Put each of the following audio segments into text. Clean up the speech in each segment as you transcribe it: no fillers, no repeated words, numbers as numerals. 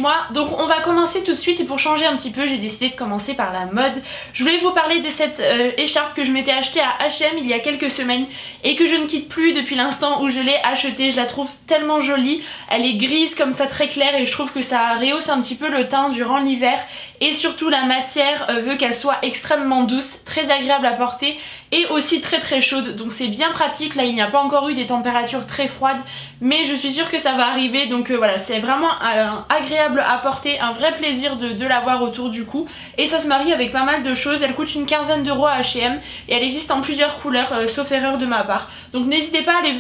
Moi, donc on va commencer tout de suite et pour changer un petit peu j'ai décidé de commencer par la mode. Je voulais vous parler de cette écharpe que je m'étais achetée à H&M il y a quelques semaines et que je ne quitte plus depuis l'instant où je l'ai achetée. Je la trouve tellement jolie, elle est grise comme ça très claire et je trouve que ça rehausse un petit peu le teint durant l'hiver et surtout la matière veut qu'elle soit extrêmement douce, très agréable à porter et aussi très chaude, donc c'est bien pratique. Là il n'y a pas encore eu des températures très froides mais je suis sûre que ça va arriver, donc voilà, c'est vraiment agréable à porter, un vrai plaisir de l'avoir autour du cou et ça se marie avec pas mal de choses. Elle coûte une quinzaine d'euros à H&M et elle existe en plusieurs couleurs sauf erreur de ma part, donc n'hésitez pas à aller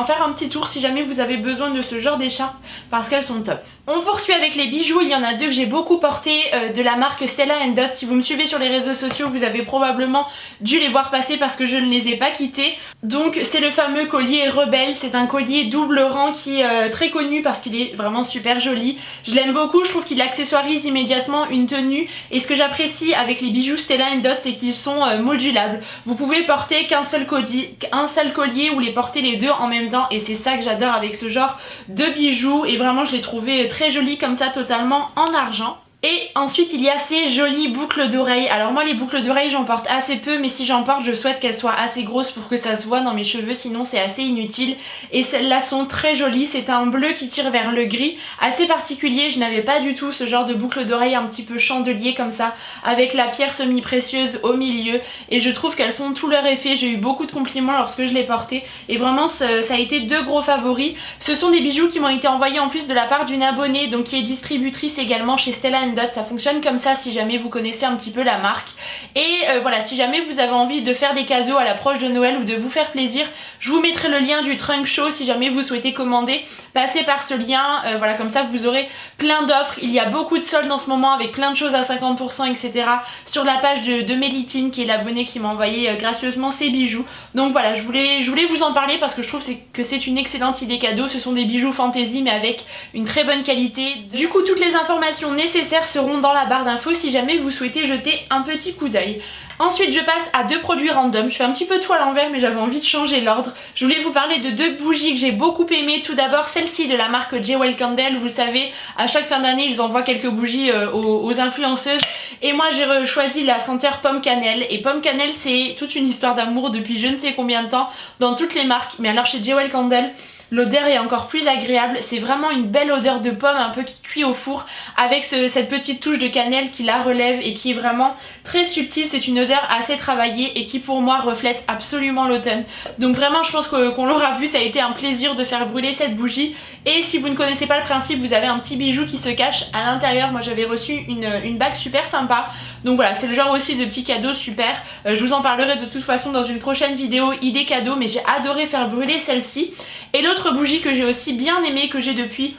faire un petit tour si jamais vous avez besoin de ce genre d'écharpe parce qu'elles sont top. On poursuit avec les bijoux, il y en a deux que j'ai beaucoup porté de la marque Stella & Dot. Si vous me suivez sur les réseaux sociaux vous avez probablement dû les voir passer parce que je ne les ai pas quittés. Donc c'est le fameux collier Rebelle, c'est un collier double rang qui est très connu parce qu'il est vraiment super joli. Je l'aime beaucoup, je trouve qu'il accessoirise immédiatement une tenue et ce que j'apprécie avec les bijoux Stella & Dot c'est qu'ils sont modulables. Vous pouvez porter qu'un seul collier ou les porter les deux en même temps et c'est ça que j'adore avec ce genre de bijoux et vraiment je l'ai trouvé très joli comme ça, totalement en argent. Et ensuite il y a ces jolies boucles d'oreilles. Alors moi les boucles d'oreilles j'en porte assez peu, mais si j'en porte je souhaite qu'elles soient assez grosses pour que ça se voit dans mes cheveux, sinon c'est assez inutile. Et celles-là sont très jolies, c'est un bleu qui tire vers le gris, assez particulier. Je n'avais pas du tout ce genre de boucle d'oreilles un petit peu chandelier comme ça, avec la pierre semi-précieuse au milieu. Et je trouve qu'elles font tout leur effet, j'ai eu beaucoup de compliments lorsque je les portais. Et vraiment ça a été deux gros favoris. Ce sont des bijoux qui m'ont été envoyés en plus de la part d'une abonnée, donc qui est distributrice également chez Stella & Dot. Ça fonctionne comme ça si jamais vous connaissez un petit peu la marque. Et voilà, si jamais vous avez envie de faire des cadeaux à l'approche de Noël ou de vous faire plaisir, je vous mettrai le lien du Trunk Show si jamais vous souhaitez commander. Passez par ce lien, voilà, comme ça vous aurez plein d'offres. Il y a beaucoup de soldes en ce moment avec plein de choses à 50% etc. sur la page de Mélitine qui est l'abonnée qui m'a envoyé gracieusement ces bijoux. Donc voilà, je voulais vous en parler parce que je trouve que c'est une excellente idée cadeau. Ce sont des bijoux fantaisie mais avec une très bonne qualité. Du coup toutes les informations nécessaires seront dans la barre d'infos si jamais vous souhaitez jeter un petit coup d'œil. Ensuite je passe à deux produits random, je fais un petit peu tout à l'envers mais j'avais envie de changer l'ordre. Je voulais vous parler de deux bougies que j'ai beaucoup aimées. Tout d'abord celle-ci de la marque Jewel Candle, vous le savez, à chaque fin d'année ils envoient quelques bougies aux influenceuses et moi j'ai choisi la senteur pomme cannelle. Et pomme cannelle c'est toute une histoire d'amour depuis je ne sais combien de temps dans toutes les marques, mais alors chez Jewel Candle l'odeur est encore plus agréable, c'est vraiment une belle odeur de pomme un peu qui cuit au four avec cette petite touche de cannelle qui la relève et qui est vraiment très subtile. C'est une odeur assez travaillée et qui pour moi reflète absolument l'automne. Donc vraiment je pense qu'on l'aura vu, ça a été un plaisir de faire brûler cette bougie. Et si vous ne connaissez pas le principe, vous avez un petit bijou qui se cache à l'intérieur. Moi j'avais reçu une bague super sympa. Donc voilà, c'est le genre aussi de petits cadeaux super. Je vous en parlerai de toute façon dans une prochaine vidéo idée cadeau, mais j'ai adoré faire brûler celle-ci. Et l'autre bougie que j'ai aussi bien aimée, que j'ai depuis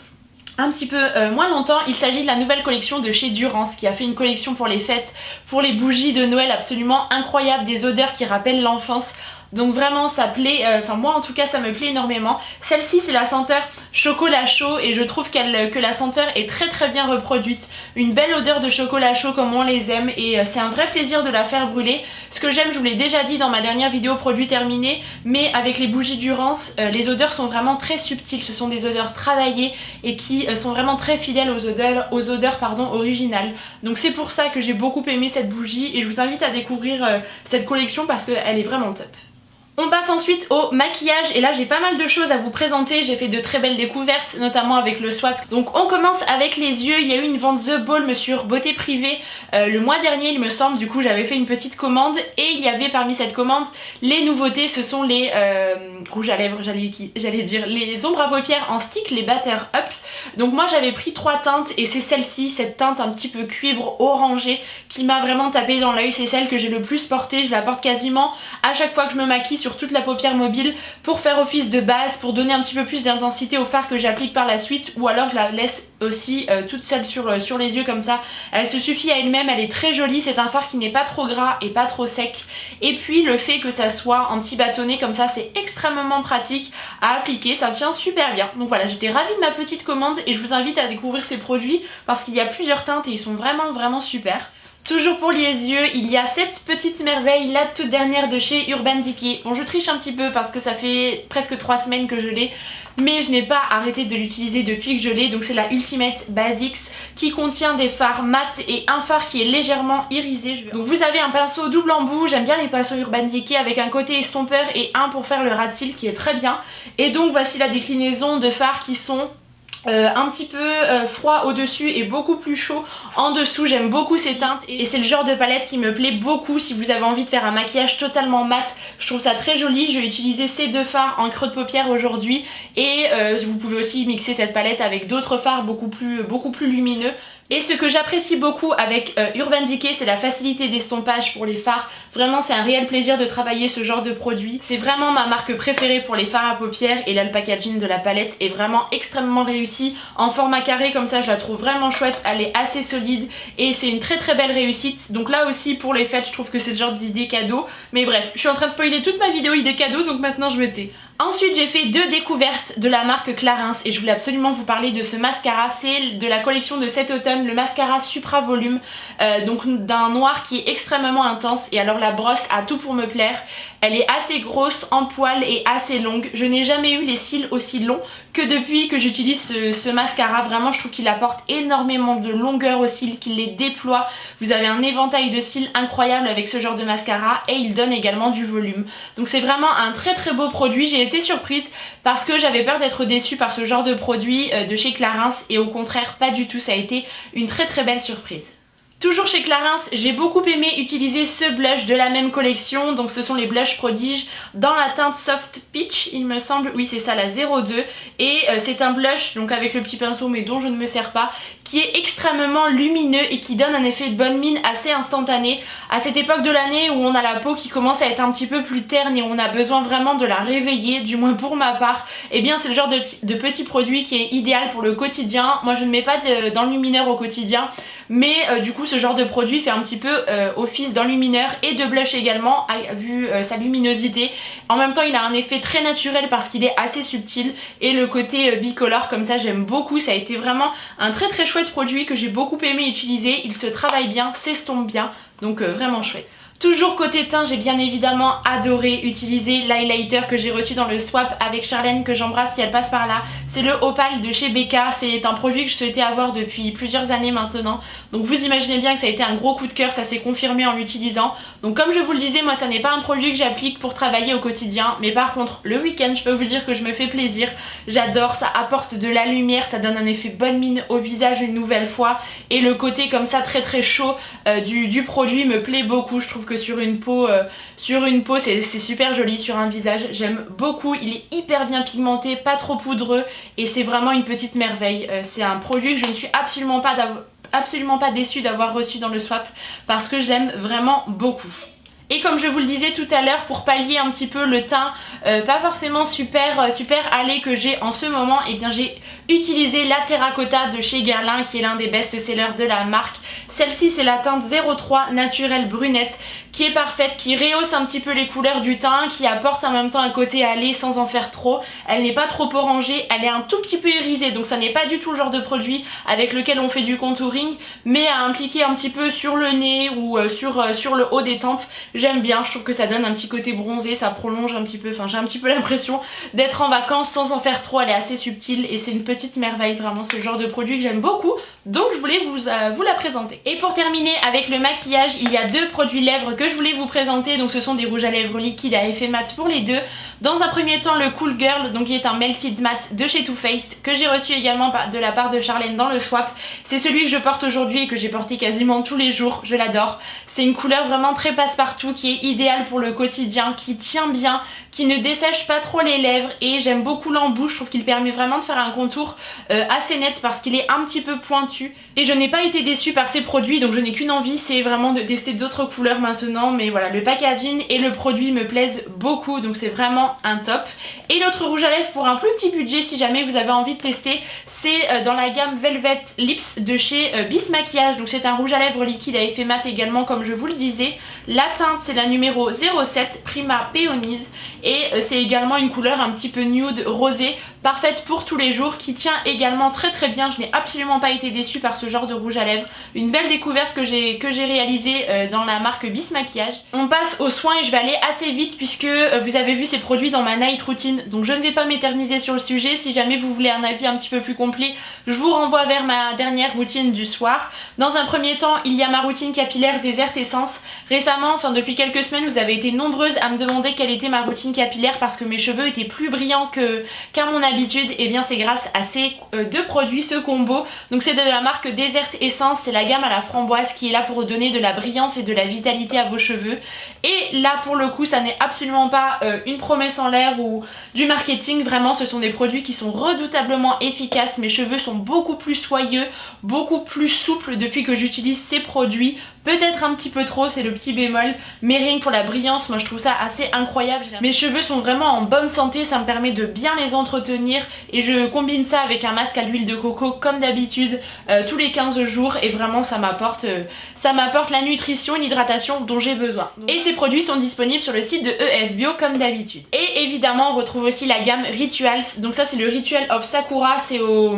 un petit peu moins longtemps, il s'agit de la nouvelle collection de chez Durance qui a fait une collection pour les fêtes, pour les bougies de Noël absolument incroyable, des odeurs qui rappellent l'enfance. Donc vraiment ça plaît, enfin moi en tout cas ça me plaît énormément. Celle-ci c'est la senteur chocolat chaud et je trouve que la senteur est très bien reproduite. Une belle odeur de chocolat chaud comme on les aime et c'est un vrai plaisir de la faire brûler. Ce que j'aime, je vous l'ai déjà dit dans ma dernière vidéo produit terminé, mais avec les bougies Durance, les odeurs sont vraiment très subtiles. Ce sont des odeurs travaillées et qui sont vraiment très fidèles aux odeurs originales. Donc c'est pour ça que j'ai beaucoup aimé cette bougie et je vous invite à découvrir cette collection parce qu'elle est vraiment top. On passe ensuite au maquillage et là j'ai pas mal de choses à vous présenter, j'ai fait de très belles découvertes notamment avec le swap. Donc on commence avec les yeux, il y a eu une vente The Balm sur Beauté Privée le mois dernier il me semble, du coup j'avais fait une petite commande et il y avait parmi cette commande les nouveautés, ce sont les rouges à lèvres, j'allais dire les ombres à paupières en stick, les Batter Up. Donc moi j'avais pris 3 teintes et c'est celle-ci, cette teinte un petit peu cuivre orangé qui m'a vraiment tapé dans l'œil, c'est celle que j'ai le plus portée, je la porte quasiment à chaque fois que je me maquille sur toute la paupière mobile pour faire office de base, pour donner un petit peu plus d'intensité au fard que j'applique par la suite, ou alors je la laisse aussi toute seule sur les yeux comme ça. Elle se suffit à elle-même, elle est très jolie, c'est un fard qui n'est pas trop gras et pas trop sec. Et puis le fait que ça soit anti-bâtonné comme ça, c'est extrêmement pratique à appliquer, ça tient super bien. Donc voilà, j'étais ravie de ma petite commande et je vous invite à découvrir ces produits parce qu'il y a plusieurs teintes et ils sont vraiment super. Toujours pour les yeux, il y a cette petite merveille, la toute dernière de chez Urban Decay. Bon, je triche un petit peu parce que ça fait presque 3 semaines que je l'ai, mais je n'ai pas arrêté de l'utiliser depuis que je l'ai. Donc c'est la Ultimate Basics qui contient des fards mat et un fard qui est légèrement irisé. Donc vous avez un pinceau double embout, j'aime bien les pinceaux Urban Decay avec un côté estompeur et un pour faire le ras de cils qui est très bien. Et donc voici la déclinaison de fards qui sont un petit peu froid au dessus et beaucoup plus chaud en dessous. J'aime beaucoup ces teintes et c'est le genre de palette qui me plaît beaucoup si vous avez envie de faire un maquillage totalement mat. Je trouve ça très joli. Je vais utiliser ces deux fards en creux de paupière aujourd'hui et vous pouvez aussi mixer cette palette avec d'autres fards beaucoup plus lumineux. Et ce que j'apprécie beaucoup avec Urban Decay, c'est la facilité d'estompage pour les fards. Vraiment, c'est un réel plaisir de travailler ce genre de produit. C'est vraiment ma marque préférée pour les fards à paupières et là le packaging de la palette est vraiment extrêmement réussi. En format carré comme ça, je la trouve vraiment chouette, elle est assez solide et c'est une très belle réussite. Donc là aussi pour les fêtes, je trouve que c'est le genre d'idée cadeau. Mais bref, je suis en train de spoiler toute ma vidéo idée cadeau, donc maintenant je me tais. Ensuite j'ai fait 2 découvertes de la marque Clarins et je voulais absolument vous parler de ce mascara. C'est de la collection de cet automne, le mascara Supra Volume, donc d'un noir qui est extrêmement intense. Et alors la brosse a tout pour me plaire. Elle est assez grosse, en poil et assez longue. Je n'ai jamais eu les cils aussi longs que depuis que j'utilise ce mascara. Vraiment je trouve qu'il apporte énormément de longueur aux cils, qu'il les déploie. Vous avez un éventail de cils incroyable avec ce genre de mascara et il donne également du volume. Donc c'est vraiment un très beau produit. J'ai été surprise parce que j'avais peur d'être déçue par ce genre de produit de chez Clarins et au contraire pas du tout, ça a été une très belle surprise. Toujours chez Clarins, j'ai beaucoup aimé utiliser ce blush de la même collection, donc ce sont les blushs Prodige dans la teinte Soft Peach il me semble, oui c'est ça, la 02, et c'est un blush donc avec le petit pinceau mais dont je ne me sers pas, qui est extrêmement lumineux et qui donne un effet de bonne mine assez instantané. À cette époque de l'année où on a la peau qui commence à être un petit peu plus terne et où on a besoin vraiment de la réveiller, du moins pour ma part, et bien c'est le genre de petit produit qui est idéal pour le quotidien. Moi je ne mets pas d'enlumineur au quotidien, mais du coup ce genre de produit fait un petit peu office d'enlumineur et de blush également, vu sa luminosité. En même temps il a un effet très naturel parce qu'il est assez subtil et le côté bicolore comme ça j'aime beaucoup. Ça a été vraiment un très chouette produit que j'ai beaucoup aimé utiliser. Il se travaille bien, s'estompe bien, donc vraiment chouette. Toujours côté teint, j'ai bien évidemment adoré utiliser l'highlighter que j'ai reçu dans le swap avec Charlène, que j'embrasse si elle passe par là. C'est le Opal de chez Becca, c'est un produit que je souhaitais avoir depuis plusieurs années maintenant. Donc vous imaginez bien que ça a été un gros coup de cœur, ça s'est confirmé en l'utilisant. Donc comme je vous le disais, moi ça n'est pas un produit que j'applique pour travailler au quotidien, mais par contre le week-end je peux vous dire que je me fais plaisir. J'adore, ça apporte de la lumière, ça donne un effet bonne mine au visage une nouvelle fois. Et le côté comme ça très chaud du produit me plaît beaucoup. Je trouve que sur une peau c'est super joli, sur un visage j'aime beaucoup. Il est hyper bien pigmenté, pas trop poudreux et c'est vraiment une petite merveille. C'est un produit que je ne suis absolument pas déçue d'avoir reçu dans le swap parce que je l'aime vraiment beaucoup. Et comme je vous le disais tout à l'heure, pour pallier un petit peu le teint pas forcément super allé que j'ai en ce moment, et bien j'ai utilisé la Terracotta de chez Guerlain qui est l'un des best-sellers de la marque. Celle-ci c'est la teinte 03 naturelle brunette qui est parfaite, qui rehausse un petit peu les couleurs du teint, qui apporte en même temps un côté allé sans en faire trop. Elle n'est pas trop orangée, elle est un tout petit peu irisée, donc ça n'est pas du tout le genre de produit avec lequel on fait du contouring, mais à impliquer un petit peu sur le nez ou sur le haut des tempes. J'aime bien, je trouve que ça donne un petit côté bronzé, ça prolonge un petit peu, enfin j'ai un petit peu l'impression d'être en vacances sans en faire trop. Elle est assez subtile et c'est une petite merveille, vraiment c'est le genre de produit que j'aime beaucoup, donc je voulais vous la présenter. Et pour terminer avec le maquillage, il y a 2 produits lèvres que je voulais vous présenter. Donc ce sont des rouges à lèvres liquides à effet mat pour les deux. Dans un premier temps le Cool Girl, donc qui est un Melted Matte de chez Too Faced, que j'ai reçu également de la part de Charlène dans le swap. C'est celui que je porte aujourd'hui et que j'ai porté quasiment tous les jours, je l'adore. C'est une couleur vraiment très passe-partout qui est idéale pour le quotidien, qui tient bien, qui ne dessèche pas trop les lèvres et j'aime beaucoup l'embout. Je trouve qu'il permet vraiment de faire un contour assez net parce qu'il est un petit peu pointu et je n'ai pas été déçue par ces produits, donc je n'ai qu'une envie, c'est vraiment de tester d'autres couleurs maintenant. Mais voilà, le packaging et le produit me plaisent beaucoup, donc c'est vraiment un top. Et l'autre rouge à lèvres pour un plus petit budget si jamais vous avez envie de tester, c'est dans la gamme Velvet Lips de chez Bis Maquillage. Donc c'est un rouge à lèvres liquide à effet mat également comme je vous le disais. La teinte c'est la numéro 07 Prima Peonies et c'est également une couleur un petit peu nude rosé, parfaite pour tous les jours, qui tient également très très bien. Je n'ai absolument pas été déçue par ce genre de rouge à lèvres. Une belle découverte que j'ai réalisée dans la marque Bis Maquillage. On passe aux soins et je vais aller assez vite puisque vous avez vu ces produits dans ma night routine, donc je ne vais pas m'éterniser sur le sujet. Si jamais vous voulez un avis un petit peu plus complet, je vous renvoie vers ma dernière routine du soir. Dans un premier temps, il y a ma routine capillaire Desert Essence. Récemment, enfin depuis quelques semaines, vous avez été nombreuses à me demander quelle était ma routine capillaire parce que mes cheveux étaient plus brillants qu'à mon habitude. Et bien c'est grâce à ces deux produits, ce combo. Donc c'est de la marque Desert Essence, c'est la gamme à la framboise qui est là pour donner de la brillance et de la vitalité à vos cheveux. Et là pour le coup, ça n'est absolument pas une promesse en l'air ou du marketing. Vraiment, ce sont des produits qui sont redoutablement efficaces. Mes cheveux sont beaucoup plus soyeux, beaucoup plus souples depuis que j'utilise ces produits. Peut-être un petit peu trop, c'est le petit bémol, mais rien que pour la brillance, moi je trouve ça assez incroyable. Mes cheveux sont vraiment en bonne santé, ça me permet de bien les entretenir et je combine ça avec un masque à l'huile de coco comme d'habitude tous les 15 jours et vraiment ça m'apporte la nutrition et l'hydratation dont j'ai besoin. Et ces produits sont disponibles sur le site de EF Bio comme d'habitude. Et évidemment on retrouve aussi la gamme Rituals, donc ça c'est le Ritual of Sakura, c'est au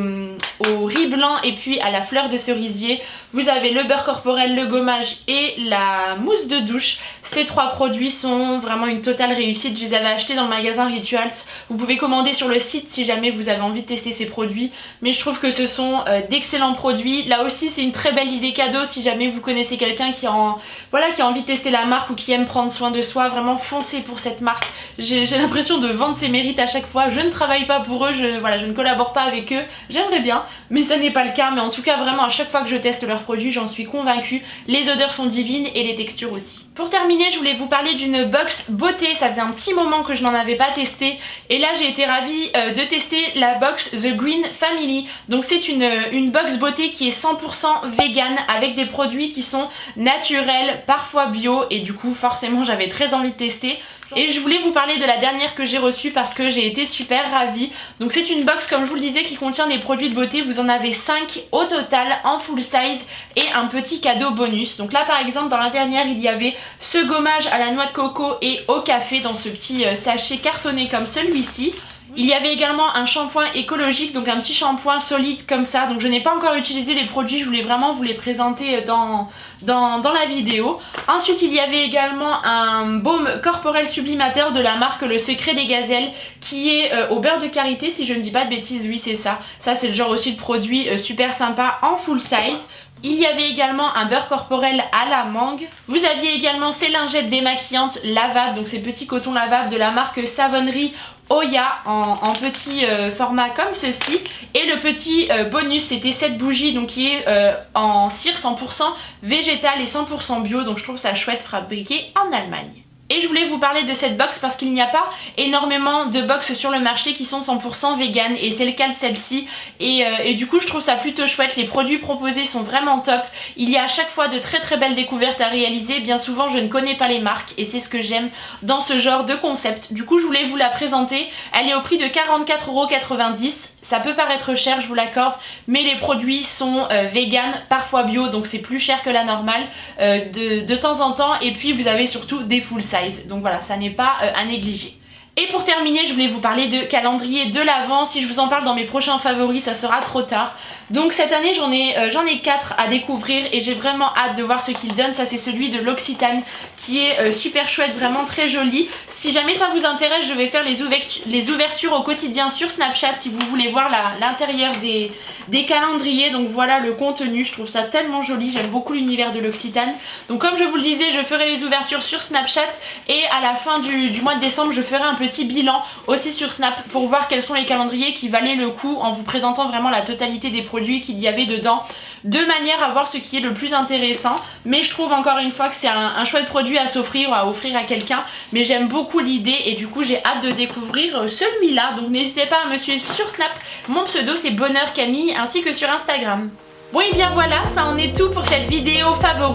riz blanc et puis à la fleur de cerisier. Vous avez le beurre corporel, le gommage et la mousse de douche. Ces trois produits sont vraiment une totale réussite. Je les avais achetés dans le magasin Rituals. Vous pouvez commander sur le site si jamais vous avez envie de tester ces produits. Mais je trouve que ce sont d'excellents produits. Là aussi c'est une très belle idée cadeau si jamais vous connaissez quelqu'un qui a envie de tester la marque ou qui aime prendre soin de soi. Vraiment foncez pour cette marque. J'ai l'impression de vendre ses mérites à chaque fois. Je ne travaille pas pour eux, je ne collabore pas avec eux. J'aimerais bien, mais ça n'est pas le cas. Mais en tout cas vraiment à chaque fois que je teste leurs produits, j'en suis convaincue. Les odeurs sont divines et les textures aussi. Pour terminer, je voulais vous parler d'une box beauté. Ça faisait un petit moment que je n'en avais pas testé et là j'ai été ravie de tester la box The Green Family. Donc c'est une box beauté qui est 100% vegan avec des produits qui sont naturels, parfois bio, et du coup forcément j'avais très envie de tester. Et je voulais vous parler de la dernière que j'ai reçue parce que j'ai été super ravie. Donc c'est une box, comme je vous le disais, qui contient des produits de beauté. Vous en avez 5 au total en full size et un petit cadeau bonus. Donc là par exemple dans la dernière il y avait ce gommage à la noix de coco et au café dans ce petit sachet cartonné comme celui-ci. Il y avait également un shampoing écologique, donc un petit shampoing solide comme ça. Donc je n'ai pas encore utilisé les produits, je voulais vraiment vous les présenter dans la vidéo. Ensuite il y avait également un baume corporel sublimateur de la marque Le Secret des Gazelles qui est au beurre de karité si je ne dis pas de bêtises. Oui c'est ça, ça c'est le genre aussi de produit super sympa en full size. Il y avait également un beurre corporel à la mangue. Vous aviez également ces lingettes démaquillantes lavables, donc ces petits cotons lavables de la marque Savonnerie Oya en petit format comme ceci. Et le petit bonus c'était cette bougie donc qui est en cire 100% végétale et 100% bio, donc je trouve ça chouette, fabriqué en Allemagne. Et je voulais vous parler de cette box parce qu'il n'y a pas énormément de box sur le marché qui sont 100% vegan et c'est le cas de celle-ci et du coup je trouve ça plutôt chouette. Les produits proposés sont vraiment top. Il y a à chaque fois de très très belles découvertes à réaliser. Bien souvent je ne connais pas les marques et c'est ce que j'aime dans ce genre de concept. Du coup je voulais vous la présenter. Elle est au prix de 44,90 €. Ça peut paraître cher, je vous l'accorde, mais les produits sont vegan, parfois bio, donc c'est plus cher que la normale de temps en temps. Et puis vous avez surtout des full size, donc voilà, ça n'est pas à négliger. Et pour terminer, je voulais vous parler de calendrier de l'Avent. Si je vous en parle dans mes prochains favoris, ça sera trop tard. Donc cette année j'en ai 4 à découvrir et j'ai vraiment hâte de voir ce qu'il donne. Ça c'est celui de l'Occitane qui est super chouette, vraiment très joli. Si jamais ça vous intéresse, je vais faire les ouvertures au quotidien sur Snapchat si vous voulez voir l'intérieur des calendriers. Donc voilà le contenu, je trouve ça tellement joli, j'aime beaucoup l'univers de l'Occitane. Donc comme je vous le disais, je ferai les ouvertures sur Snapchat et à la fin du mois de décembre je ferai un petit bilan aussi sur Snap pour voir quels sont les calendriers qui valaient le coup en vous présentant vraiment la totalité des produits qu'il y avait dedans, de manière à voir ce qui est le plus intéressant. Mais je trouve encore une fois que c'est un chouette produit à s'offrir ou à offrir à quelqu'un, mais j'aime beaucoup l'idée et du coup j'ai hâte de découvrir celui-là. Donc n'hésitez pas à me suivre sur Snap, mon pseudo c'est Bonheur Camille, ainsi que sur Instagram. Bon et bien voilà, ça en est tout pour cette vidéo favori.